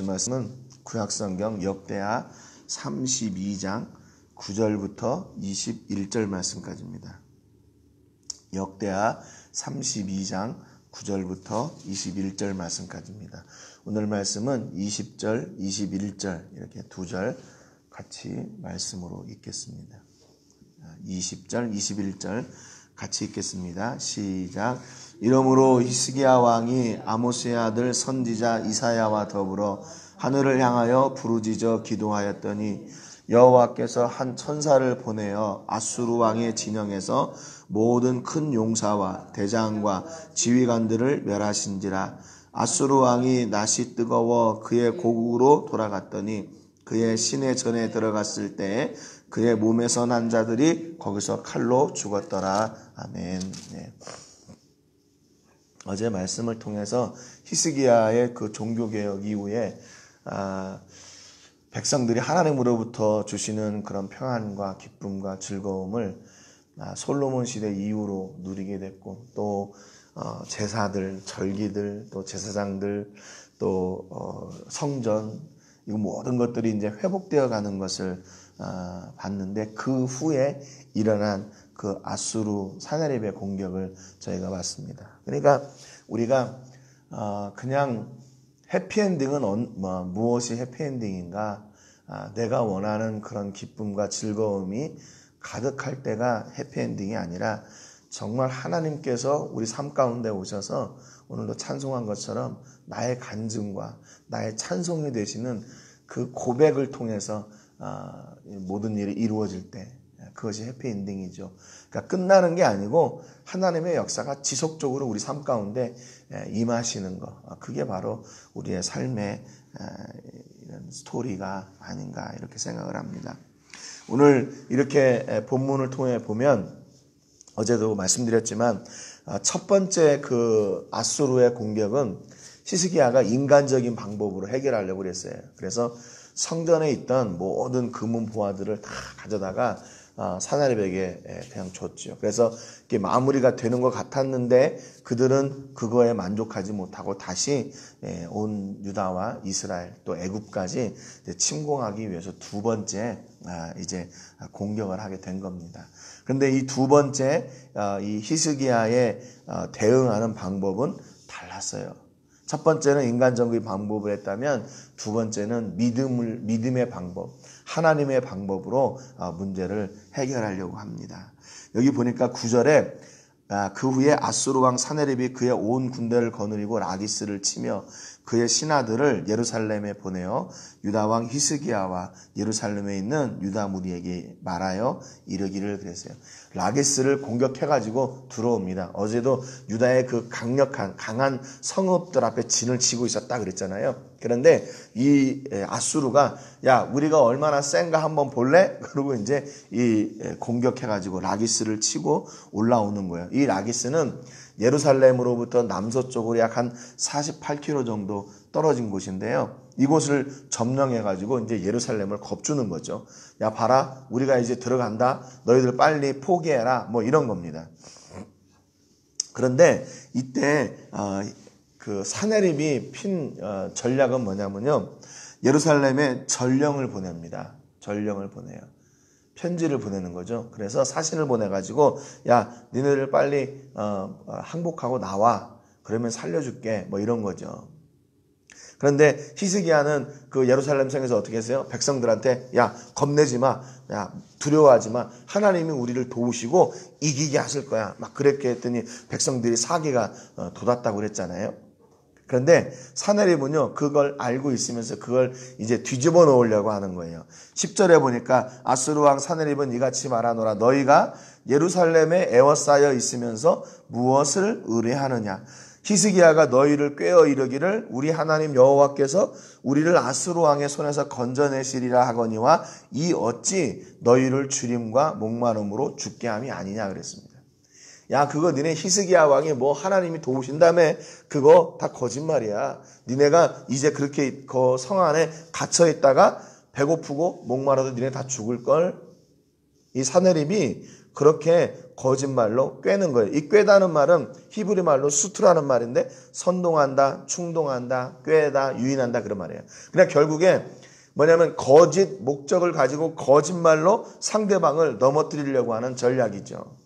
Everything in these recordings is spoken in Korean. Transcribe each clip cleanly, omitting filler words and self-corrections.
말씀은 구약성경 역대하 32장 9절부터 21절 말씀까지입니다. 역대하 32장 9절부터 21절 말씀까지입니다. 오늘 말씀은 20절, 21절 이렇게 두 절 같이 말씀으로 읽겠습니다. 20절, 21절 같이 읽겠습니다. 시작. 이러므로 히스기야 왕이 아모스의 아들 선지자 이사야와 더불어 하늘을 향하여 부르짖어 기도하였더니 여호와께서 한 천사를 보내어 아수르 왕의 진영에서 모든 큰 용사와 대장과 지휘관들을 멸하신지라. 아수르 왕이 낯이 뜨거워 그의 고국으로 돌아갔더니 그의 시내 전에 들어갔을 때에 그의 몸에서 난 자들이 거기서 칼로 죽었더라. 아멘. 네. 어제 말씀을 통해서 히스기야의 그 종교개혁 이후에 백성들이 하나님으로부터 주시는 그런 평안과 기쁨과 즐거움을 솔로몬 시대 이후로 누리게 됐고, 또 제사들, 절기들, 또 제사장들, 또 성전, 이 모든 것들이 이제 회복되어 가는 것을 봤는데, 그 후에 일어난 그 아수르 사나립의 공격을 저희가 봤습니다. 그러니까 우리가 그냥 해피엔딩은 무엇이 해피엔딩인가? 내가 원하는 그런 기쁨과 즐거움이 가득할 때가 해피엔딩이 아니라 정말 하나님께서 우리 삶 가운데 오셔서 오늘도 찬송한 것처럼 나의 간증과 나의 찬송이 되시는 그 고백을 통해서 모든 일이 이루어질 때, 그것이 해피엔딩이죠. 그러니까 끝나는 게 아니고 하나님의 역사가 지속적으로 우리 삶 가운데 임하시는 것, 그게 바로 우리의 삶의 이런 스토리가 아닌가 이렇게 생각을 합니다. 오늘 이렇게 본문을 통해 보면, 어제도 말씀드렸지만 첫 번째 그 아수르의 공격은 히스기야가 인간적인 방법으로 해결하려고 그랬어요. 그래서 성전에 있던 모든 금은 보화들을 다 가져다가 사나립에게 그냥 줬죠. 그래서 이게 마무리가 되는 것 같았는데 그들은 그거에 만족하지 못하고 다시 온 유다와 이스라엘 또 애굽까지 침공하기 위해서 두 번째 이제 공격을 하게 된 겁니다. 그런데 이 두 번째 이 히스기야의 대응하는 방법은 달랐어요. 첫 번째는 인간적인 방법을 했다면 두 번째는 믿음의 방법, 하나님의 방법으로 문제를 해결하려고 합니다. 여기 보니까 9절에 그 후에 아수르 왕 사나립이 그의 온 군대를 거느리고 라기스를 치며 그의 신하들을 예루살렘에 보내어 유다 왕 히스기야와 예루살렘에 있는 유다 무리에게 말하여 이르기를 그랬어요. 라기스를 공격해가지고 들어옵니다. 어제도 유다의 그 강한 성읍들 앞에 진을 치고 있었다 그랬잖아요. 그런데 이 아수르가 야, 우리가 얼마나 센가 한번 볼래? 그러고 이제 이 공격해가지고 라기스를 치고 올라오는 거예요. 이 라기스는 예루살렘으로부터 남서쪽으로 약 한 48km 정도 떨어진 곳인데요. 이곳을 점령해가지고 이제 예루살렘을 겁주는 거죠. 야, 봐라, 우리가 이제 들어간다. 너희들 빨리 포기해라. 뭐 이런 겁니다. 그런데 이때 그 사나립이 핀 전략은 뭐냐면요, 예루살렘에 전령을 보냅니다. 전령을 보내요. 편지를 보내는 거죠. 그래서 사신을 보내가지고 야, 니네들 빨리 항복하고 나와. 그러면 살려줄게. 뭐 이런 거죠. 그런데 히스기야는 그 예루살렘 성에서 어떻게 했어요? 백성들한테 야, 겁내지 마. 야, 두려워하지 마. 하나님이 우리를 도우시고 이기게 하실 거야. 막 그렇게 했더니 백성들이 사기가 돋았다고 그랬잖아요. 그런데 사나립은요, 그걸 알고 있으면서 그걸 이제 뒤집어 놓으려고 하는 거예요. 10절에 보니까 아수르 왕 사나립은 이같이 말하노라. 너희가 예루살렘에 에워싸여 있으면서 무엇을 의뢰하느냐? 히스기야가 너희를 꾀어 이르기를 우리 하나님 여호와께서 우리를 아수르 왕의 손에서 건져내시리라 하거니와 이 어찌 너희를 주림과 목마름으로 죽게 함이 아니냐 그랬습니다. 야, 그거 니네 히스기야 왕이 뭐 하나님이 도우신다며, 그거 다 거짓말이야. 니네가 이제 그렇게 그 성 안에 갇혀 있다가 배고프고 목마르도 니네 다 죽을걸. 이 사나립이 그렇게 거짓말로 꿰는 거예요. 이 꿰다는 말은 히브리 말로 수트라는 말인데 선동한다, 충동한다, 꿰다, 유인한다 그런 말이에요. 그냥 결국에 뭐냐면 거짓 목적을 가지고 거짓말로 상대방을 넘어뜨리려고 하는 전략이죠.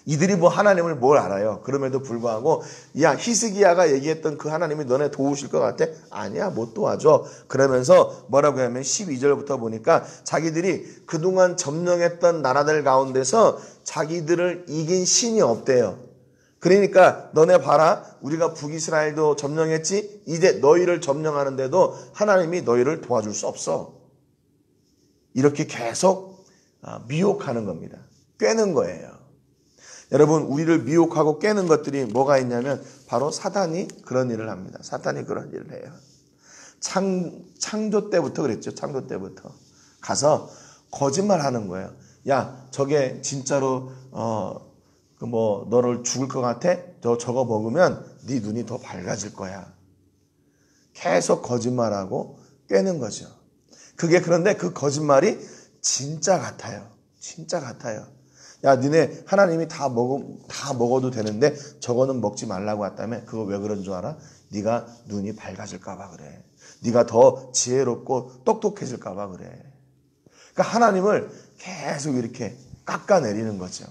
이들이 뭐 하나님을 뭘 알아요. 그럼에도 불구하고 야 히스기야가 얘기했던 그 하나님이 너네 도우실 것 같아? 아니야 못 도와줘. 그러면서 뭐라고 하면 12절부터 보니까 자기들이 그동안 점령했던 나라들 가운데서 자기들을 이긴 신이 없대요. 그러니까 너네 봐라 우리가 북이스라엘도 점령했지 이제 너희를 점령하는데도 하나님이 너희를 도와줄 수 없어. 이렇게 계속 미혹하는 겁니다. 꿰는 거예요. 여러분 우리를 미혹하고 깨는 것들이 뭐가 있냐면 바로 사탄이 그런 일을 합니다. 사탄이 그런 일을 해요. 창조 때부터 그랬죠. 창조 때부터 가서 거짓말하는 거예요. 야 저게 진짜로 너를 죽을 것 같아? 저거 먹으면 네 눈이 더 밝아질 거야. 계속 거짓말하고 꿰는 거죠. 그게 그런데 그 거짓말이 진짜 같아요. 진짜 같아요. 야, 니네 하나님이 다 먹어도 되는데 저거는 먹지 말라고 했다며? 그거 왜 그런 줄 알아? 네가 눈이 밝아질까 봐 그래. 네가 더 지혜롭고 똑똑해질까 봐 그래. 그러니까 하나님을 계속 이렇게 깎아내리는 거죠.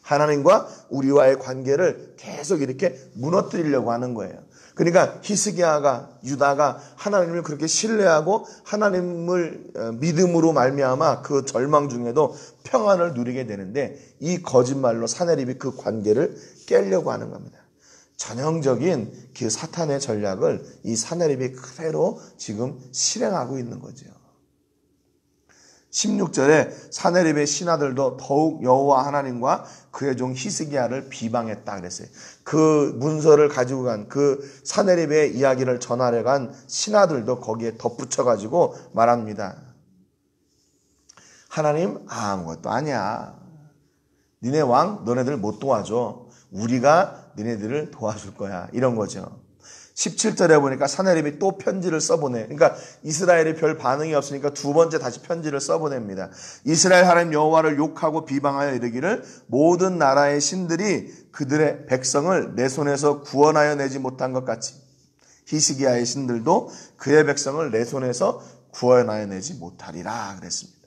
하나님과 우리와의 관계를 계속 이렇게 무너뜨리려고 하는 거예요. 그러니까 히스기야가 유다가 하나님을 그렇게 신뢰하고 하나님을 믿음으로 말미암아 그 절망 중에도 평안을 누리게 되는데 이 거짓말로 사내립이 그 관계를 깨려고 하는 겁니다. 전형적인 그 사탄의 전략을 이 사내립이 그대로 지금 실행하고 있는 거죠. 16절에 사내립의 신하들도 더욱 여호와 하나님과 그의 종 히스기야를 비방했다 그랬어요. 그 문서를 가지고 간 그 사내립의 이야기를 전하려 간 신하들도 거기에 덧붙여가지고 말합니다. 하나님 아무것도 아니야. 니네 왕 너네들 못 도와줘. 우리가 니네들을 도와줄 거야. 이런 거죠. 17절에 보니까 사내립이 또 편지를 써보내. 그러니까 이스라엘이 별 반응이 없으니까 두 번째 다시 편지를 써보냅니다. 이스라엘 하나님 여호와를 욕하고 비방하여 이르기를 모든 나라의 신들이 그들의 백성을 내 손에서 구원하여 내지 못한 것 같이 히스기야의 신들도 그의 백성을 내 손에서 구원하여 내지 못하리라 그랬습니다.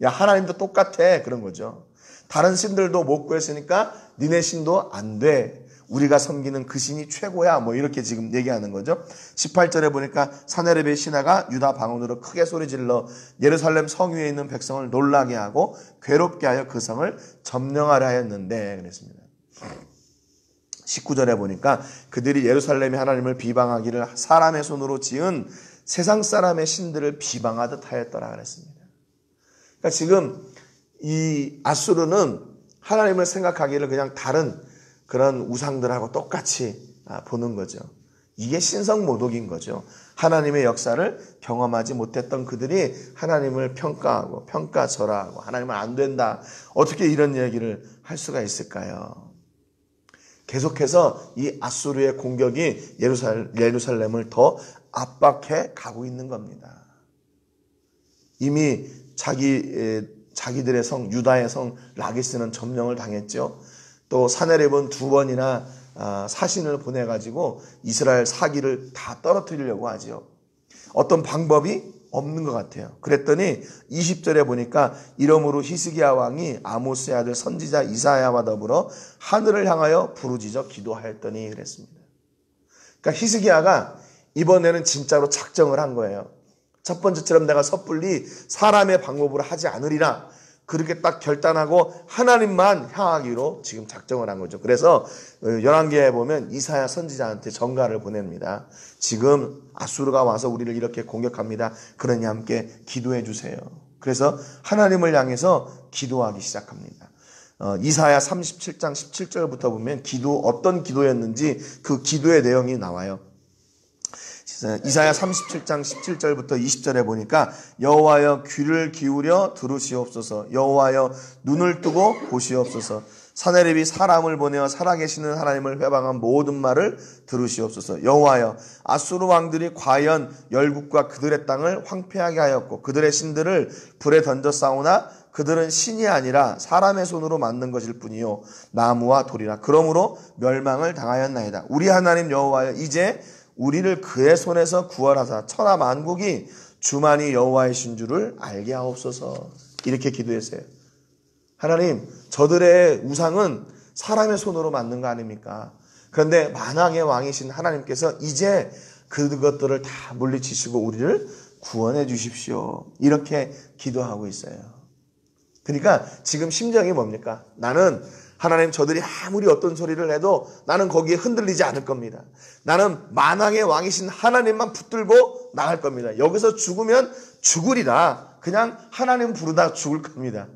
야 하나님도 똑같아 그런 거죠. 다른 신들도 못 구했으니까 니네 신도 안 돼. 우리가 섬기는 그 신이 최고야. 뭐 이렇게 지금 얘기하는 거죠. 18절에 보니까 사내립의 신하가 유다 방언으로 크게 소리질러 예루살렘 성 위에 있는 백성을 놀라게 하고 괴롭게 하여 그 성을 점령하려 하였는데 그랬습니다. 19절에 보니까 그들이 예루살렘의 하나님을 비방하기를 사람의 손으로 지은 세상 사람의 신들을 비방하듯 하였더라 그랬습니다. 그러니까 지금 이 아수르는 하나님을 생각하기를 그냥 다른 그런 우상들하고 똑같이 보는 거죠. 이게 신성모독인 거죠. 하나님의 역사를 경험하지 못했던 그들이 하나님을 평가하고 평가절하하고 하나님은 안 된다. 어떻게 이런 얘기를 할 수가 있을까요? 계속해서 이 아수르의 공격이 예루살렘을 더 압박해 가고 있는 겁니다. 이미 자기들의 성 유다의 성 라기스는 점령을 당했죠. 또 사내립은 두 번이나 사신을 보내가지고 이스라엘 사기를 다 떨어뜨리려고 하죠. 어떤 방법이 없는 것 같아요. 그랬더니 20절에 보니까 이러므로 히스기야 왕이 아모스의 아들 선지자 이사야와 더불어 하늘을 향하여 부르짖어 기도하였더니 그랬습니다. 그러니까 히스기야가 이번에는 진짜로 작정을 한 거예요. 첫 번째처럼 내가 섣불리 사람의 방법으로 하지 않으리라. 그렇게 딱 결단하고 하나님만 향하기로 지금 작정을 한 거죠. 그래서 열왕기에 보면 이사야 선지자한테 전가를 보냅니다. 지금 아수르가 와서 우리를 이렇게 공격합니다. 그러니 함께 기도해 주세요. 그래서 하나님을 향해서 기도하기 시작합니다. 이사야 37장 17절부터 보면 어떤 기도였는지 그 기도의 내용이 나와요. 이사야 37장 17절부터 20절에 보니까 여호와여 귀를 기울여 들으시옵소서. 여호와여 눈을 뜨고 보시옵소서. 사내립이 사람을 보내어 살아계시는 하나님을 회방한 모든 말을 들으시옵소서. 여호와여, 아수르 왕들이 과연 열국과 그들의 땅을 황폐하게 하였고 그들의 신들을 불에 던져 싸우나 그들은 신이 아니라 사람의 손으로 만든 것일 뿐이요 나무와 돌이라. 그러므로 멸망을 당하였나이다. 우리 하나님 여호와여, 이제 우리를 그의 손에서 구원하사 천하 만국이 주만이 여호와이신 줄을 알게 하옵소서. 이렇게 기도했어요. 하나님, 저들의 우상은 사람의 손으로 만든 거 아닙니까? 그런데 만왕의 왕이신 하나님께서 이제 그것들을 다 물리치시고 우리를 구원해 주십시오. 이렇게 기도하고 있어요. 그러니까 지금 심정이 뭡니까? 나는 하나님, 저들이 아무리 어떤 소리를 해도 나는 거기에 흔들리지 않을 겁니다. 나는 만왕의 왕이신 하나님만 붙들고 나갈 겁니다. 여기서 죽으면 죽으리라. 그냥 하나님 부르다 죽을 겁니다.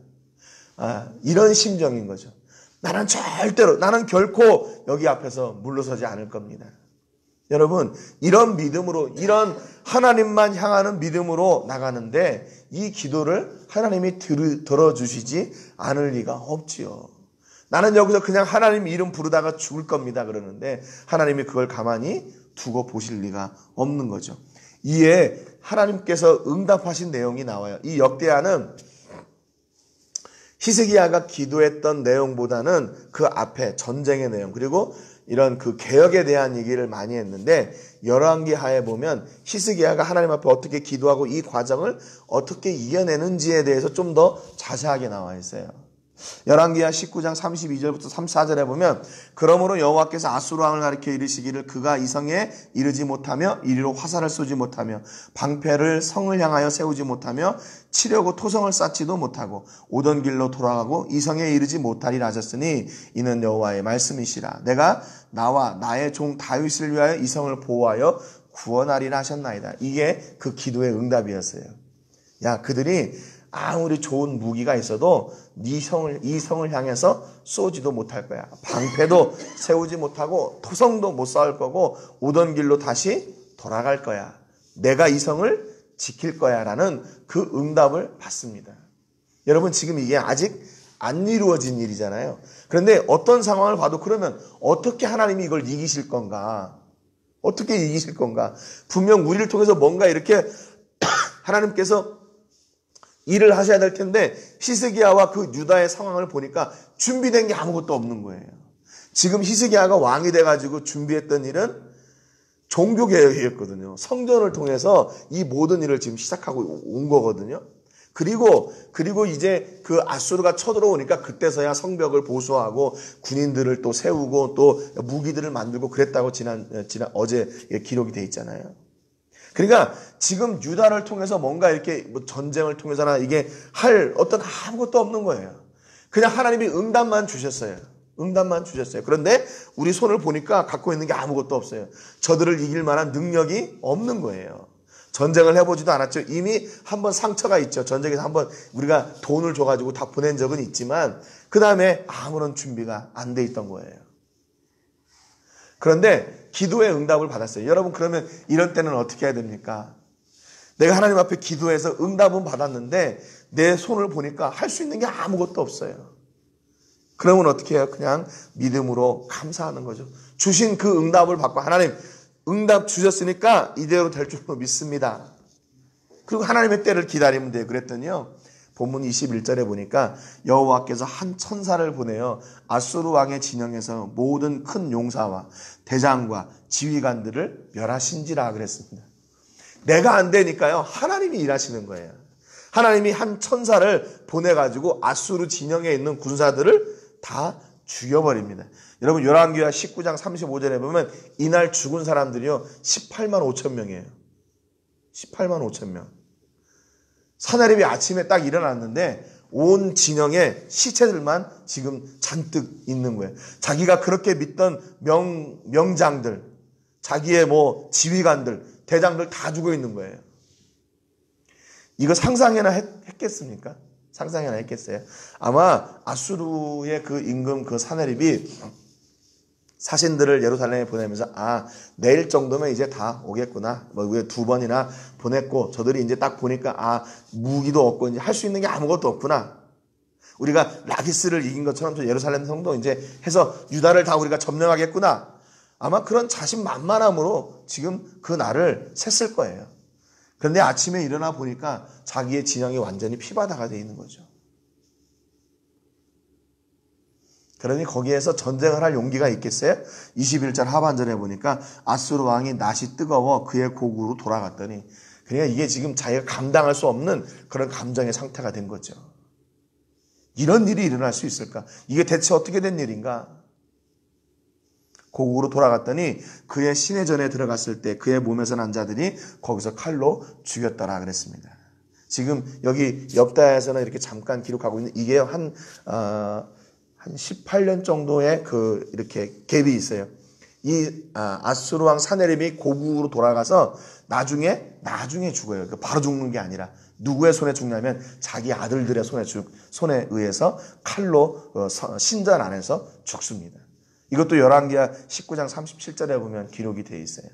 이런 심정인 거죠. 나는 결코 여기 앞에서 물러서지 않을 겁니다. 여러분, 이런 믿음으로, 이런 하나님만 향하는 믿음으로 나가는데 이 기도를 하나님이 들어주시지 않을 리가 없지요. 나는 여기서 그냥 하나님 이름 부르다가 죽을 겁니다 그러는데 하나님이 그걸 가만히 두고 보실 리가 없는 거죠. 이에 하나님께서 응답하신 내용이 나와요. 이 역대하는 히스기야가 기도했던 내용보다는 그 앞에 전쟁의 내용, 그리고 이런 그 개혁에 대한 얘기를 많이 했는데, 열왕기하에 보면 히스기야가 하나님 앞에 어떻게 기도하고 이 과정을 어떻게 이겨내는지에 대해서 좀 더 자세하게 나와 있어요. 열왕기하 19장 32절부터 34절에 보면, 그러므로 여호와께서 아수르 왕을 가리켜 이르시기를 그가 이 성에 이르지 못하며 이리로 화살을 쏘지 못하며 방패를 성을 향하여 세우지 못하며 치려고 토성을 쌓지도 못하고 오던 길로 돌아가고 이 성에 이르지 못하리라 하셨으니 이는 여호와의 말씀이시라. 내가 나와 나의 종 다윗을 위하여 이 성을 보호하여 구원하리라 하셨나이다. 이게 그 기도의 응답이었어요. 야, 그들이 아무리 좋은 무기가 있어도 이 성을 향해서 쏘지도 못할 거야. 방패도 세우지 못하고 토성도 못 쌓을 거고 오던 길로 다시 돌아갈 거야. 내가 이 성을 지킬 거야 라는 그 응답을 받습니다. 여러분, 지금 이게 아직 안 이루어진 일이잖아요. 그런데 어떤 상황을 봐도 그러면 어떻게 하나님이 이걸 이기실 건가? 어떻게 이기실 건가? 분명 우리를 통해서 뭔가 이렇게 하나님께서 일을 하셔야 될 텐데 히스기야와 그 유다의 상황을 보니까 준비된 게 아무것도 없는 거예요. 지금 히스기야가 왕이 돼가지고 준비했던 일은 종교개혁이었거든요. 성전을 통해서 이 모든 일을 지금 시작하고 온 거거든요. 그리고 이제 그 아수르가 쳐들어오니까 그때서야 성벽을 보수하고 군인들을 또 세우고 또 무기들을 만들고 그랬다고 어제 기록이 돼 있잖아요. 그러니까 지금 유다를 통해서 뭔가 이렇게 뭐 전쟁을 통해서나 이게 할 어떤 아무것도 없는 거예요. 그냥 하나님이 응답만 주셨어요. 응답만 주셨어요. 그런데 우리 손을 보니까 갖고 있는 게 아무것도 없어요. 저들을 이길 만한 능력이 없는 거예요. 전쟁을 해보지도 않았죠. 이미 한번 상처가 있죠. 전쟁에서 한번 우리가 돈을 줘가지고 다 보낸 적은 있지만 그 다음에 아무런 준비가 안 돼 있던 거예요. 그런데 기도의 응답을 받았어요. 여러분, 그러면 이런 때는 어떻게 해야 됩니까? 내가 하나님 앞에 기도해서 응답은 받았는데 내 손을 보니까 할 수 있는 게 아무것도 없어요. 그러면 어떻게 해요? 그냥 믿음으로 감사하는 거죠. 주신 그 응답을 받고 하나님 응답 주셨으니까 이대로 될 줄로 믿습니다. 그리고 하나님의 때를 기다리면 돼요. 그랬더니요, 본문 21절에 보니까 여호와께서 한 천사를 보내어 아수르 왕의 진영에서 모든 큰 용사와 대장과 지휘관들을 멸하신지라 그랬습니다. 내가 안 되니까요, 하나님이 일하시는 거예요. 하나님이 한 천사를 보내가지고 아수르 진영에 있는 군사들을 다 죽여버립니다. 여러분, 열왕기하 19장 35절에 보면 이날 죽은 사람들이요 18만 5천 명이에요. 18만 5천 명. 사내립이 아침에 딱 일어났는데 온 진영에 시체들만 지금 잔뜩 있는 거예요. 자기가 그렇게 믿던 명장들, 자기의 지휘관들, 대장들 다 죽어 있는 거예요. 이거 상상이나 했겠습니까? 상상이나 했겠어요? 아마 아수르의 그 임금 그 사내립이 사신들을 예루살렘에 보내면서 내일 정도면 이제 다 오겠구나. 우리가 2번이나 보냈고 저들이 이제 딱 보니까 무기도 없고 이제 할 수 있는 게 아무것도 없구나. 우리가 라기스를 이긴 것처럼 저 예루살렘 성도 이제 해서 유다를 다 우리가 점령하겠구나. 아마 그런 자신만만함으로 지금 그 날을 샜을 거예요. 그런데 아침에 일어나 보니까 자기의 진영이 완전히 피바다가 되어 있는 거죠. 그러니 거기에서 전쟁을 할 용기가 있겠어요? 21절 하반절에 보니까 아수르 왕이 낯이 뜨거워 그의 고국으로 돌아갔더니, 그러니까 이게 지금 자기가 감당할 수 없는 그런 감정의 상태가 된 거죠. 이런 일이 일어날 수 있을까? 이게 대체 어떻게 된 일인가? 고국으로 돌아갔더니 그의 시내전에 들어갔을 때 그의 몸에서 난 자들이 거기서 칼로 죽였더라 그랬습니다. 지금 여기 엽다에서는 이렇게 잠깐 기록하고 있는 이게 한 18년 정도의 이렇게 갭이 있어요. 이 아수르 왕 사네립이 고국으로 돌아가서 나중에 죽어요. 바로 죽는 게 아니라 누구의 손에 죽냐면 자기 아들들의 손에 의해서 칼로 신전 안에서 죽습니다. 이것도 열왕기하 19장 37절에 보면 기록이 되어 있어요.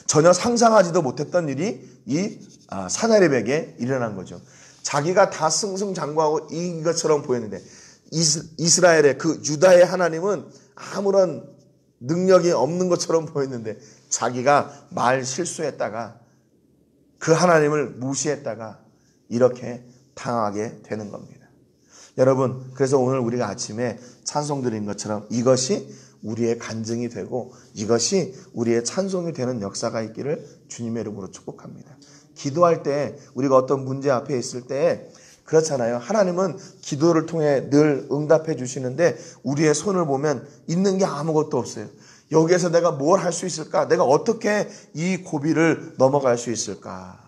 전혀 상상하지도 못했던 일이 이 사네립에게 일어난 거죠. 자기가 다 승승장구하고 이긴 것처럼 보였는데 이스라엘의 그 유다의 하나님은 아무런 능력이 없는 것처럼 보였는데 자기가 말 실수했다가 그 하나님을 무시했다가 이렇게 당하게 되는 겁니다. 여러분, 그래서 오늘 우리가 아침에 찬송 드린 것처럼 이것이 우리의 간증이 되고 이것이 우리의 찬송이 되는 역사가 있기를 주님의 이름으로 축복합니다. 기도할 때 우리가 어떤 문제 앞에 있을 때 그렇잖아요. 하나님은 기도를 통해 늘 응답해 주시는데 우리의 손을 보면 있는 게 아무것도 없어요. 여기에서 내가 뭘 할 수 있을까? 내가 어떻게 이 고비를 넘어갈 수 있을까?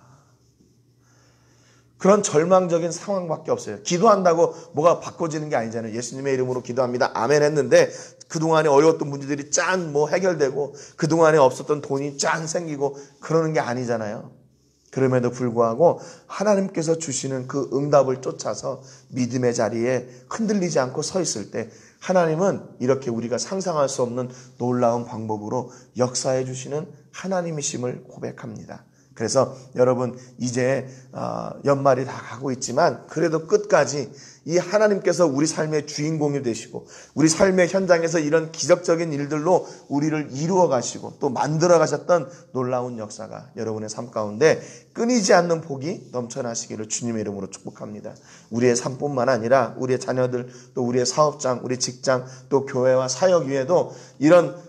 그런 절망적인 상황밖에 없어요. 기도한다고 뭐가 바꿔지는 게 아니잖아요. 예수님의 이름으로 기도합니다. 아멘 했는데 그동안에 어려웠던 문제들이 짠 해결되고 그동안에 없었던 돈이 짠 생기고 그러는 게 아니잖아요. 그럼에도 불구하고 하나님께서 주시는 그 응답을 쫓아서 믿음의 자리에 흔들리지 않고 서 있을 때 하나님은 이렇게 우리가 상상할 수 없는 놀라운 방법으로 역사해 주시는 하나님이심을 고백합니다. 그래서 여러분 이제 연말이 다 가고 있지만 그래도 끝까지 이 하나님께서 우리 삶의 주인공이 되시고 우리 삶의 현장에서 이런 기적적인 일들로 우리를 이루어 가시고 또 만들어 가셨던 놀라운 역사가 여러분의 삶 가운데 끊이지 않는 복이 넘쳐나시기를 주님의 이름으로 축복합니다. 우리의 삶뿐만 아니라 우리의 자녀들 또 우리의 사업장, 우리 직장 또 교회와 사역 위에도 이런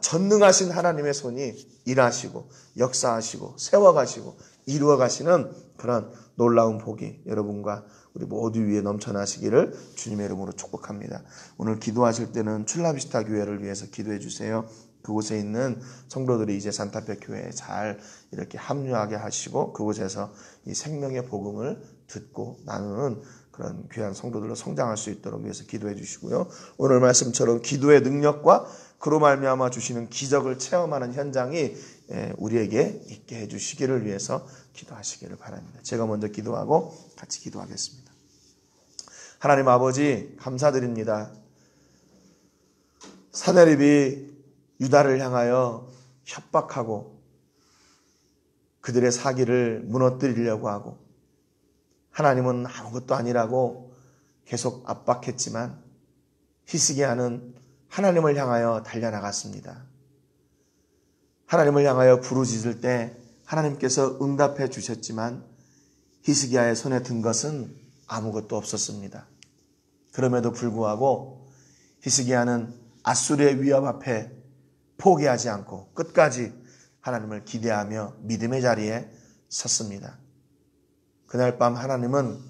전능하신 하나님의 손이 일하시고 역사하시고 세워가시고 이루어가시는 그런 놀라운 복이 여러분과 우리 모두 위에 넘쳐나시기를 주님의 이름으로 축복합니다. 오늘 기도하실 때는 출라비스타 교회를 위해서 기도해 주세요. 그곳에 있는 성도들이 이제 산타페 교회에 잘 이렇게 합류하게 하시고 그곳에서 이 생명의 복음을 듣고 나누는 그런 귀한 성도들로 성장할 수 있도록 위해서 기도해 주시고요. 오늘 말씀처럼 기도의 능력과 그로 말미암아 주시는 기적을 체험하는 현장이 우리에게 있게 해주시기를 위해서 기도하시기를 바랍니다. 제가 먼저 기도하고 같이 기도하겠습니다. 하나님 아버지 감사드립니다. 사네립이 유다를 향하여 협박하고 그들의 사기를 무너뜨리려고 하고 하나님은 아무것도 아니라고 계속 압박했지만 히스기야는 하나님을 향하여 달려나갔습니다. 하나님을 향하여 부르짖을 때 하나님께서 응답해 주셨지만 히스기야의 손에 든 것은 아무것도 없었습니다. 그럼에도 불구하고 히스기야는 아수르의 위협 앞에 포기하지 않고 끝까지 하나님을 기대하며 믿음의 자리에 섰습니다. 그날 밤 하나님은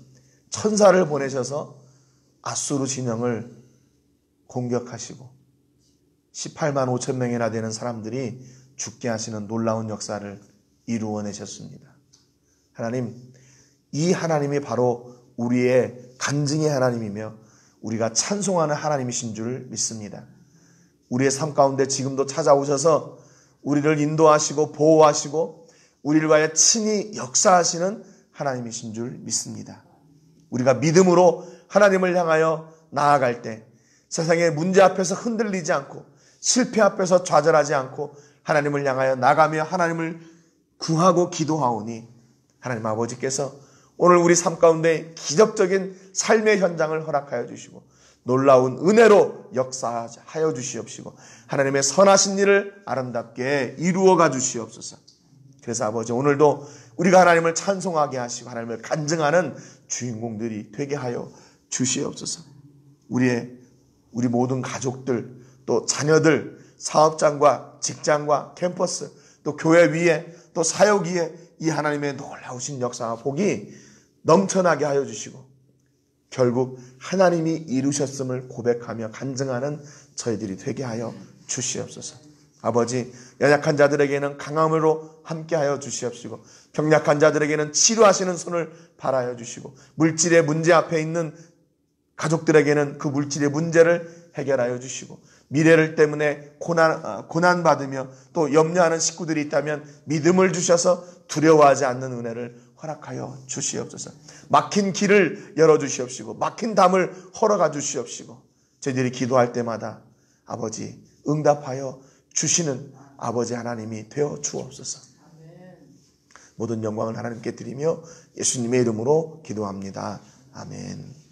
천사를 보내셔서 아수르 진영을 공격하시고 18만 5천 명이나 되는 사람들이 죽게 하시는 놀라운 역사를 이루어내셨습니다. 하나님, 이 하나님이 바로 우리의 간증의 하나님이며 우리가 찬송하는 하나님이신 줄 믿습니다. 우리의 삶 가운데 지금도 찾아오셔서 우리를 인도하시고 보호하시고 우리를 위하여 친히 역사하시는 하나님이신 줄 믿습니다. 우리가 믿음으로 하나님을 향하여 나아갈 때 세상의 문제 앞에서 흔들리지 않고 실패 앞에서 좌절하지 않고 하나님을 향하여 나가며 하나님을 구하고 기도하오니 하나님 아버지께서 오늘 우리 삶 가운데 기적적인 삶의 현장을 허락하여 주시고 놀라운 은혜로 역사하여 주시옵시고 하나님의 선하신 일을 아름답게 이루어가 주시옵소서. 그래서 아버지 오늘도 우리가 하나님을 찬송하게 하시고 하나님을 간증하는 주인공들이 되게 하여 주시옵소서. 우리 모든 가족들 또 자녀들 사업장과 직장과 캠퍼스 또 교회 위에 또 사역 위에 이 하나님의 놀라우신 역사와 복이 넘쳐나게 하여 주시고 결국 하나님이 이루셨음을 고백하며 간증하는 저희들이 되게 하여 주시옵소서. 아버지 연약한 자들에게는 강함으로 함께하여 주시옵시고 병약한 자들에게는 치료하시는 손을 바라여 주시고 물질의 문제 앞에 있는 가족들에게는 그 물질의 문제를 해결하여 주시고 미래를 때문에 고난받으며 또 염려하는 식구들이 있다면 믿음을 주셔서 두려워하지 않는 은혜를 허락하여 주시옵소서. 막힌 길을 열어주시옵시고 막힌 담을 헐어가 주시옵시고 저희들이 기도할 때마다 아버지 응답하여 주시는 아버지 하나님이 되어 주옵소서. 모든 영광을 하나님께 드리며 예수님의 이름으로 기도합니다. 아멘.